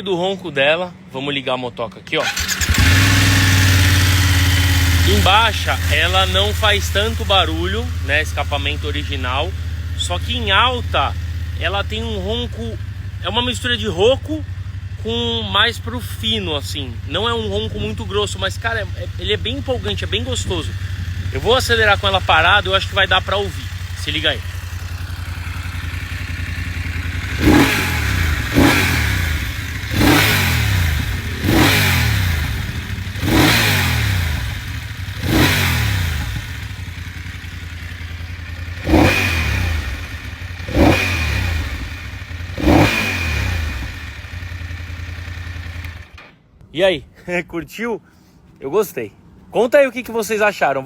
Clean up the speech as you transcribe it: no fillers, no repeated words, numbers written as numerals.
Do ronco dela, vamos ligar a motoca aqui, ó. Embaixo ela não faz tanto barulho, né, escapamento original. Só que em alta ela tem um ronco, é uma mistura de rouco com mais pro fino, assim. Não é um ronco muito grosso, mas cara, ele é bem empolgante, é bem gostoso. Eu vou acelerar com ela parada, eu acho que vai dar pra ouvir. Se liga aí. E aí, curtiu? Eu gostei. Conta aí o que vocês acharam.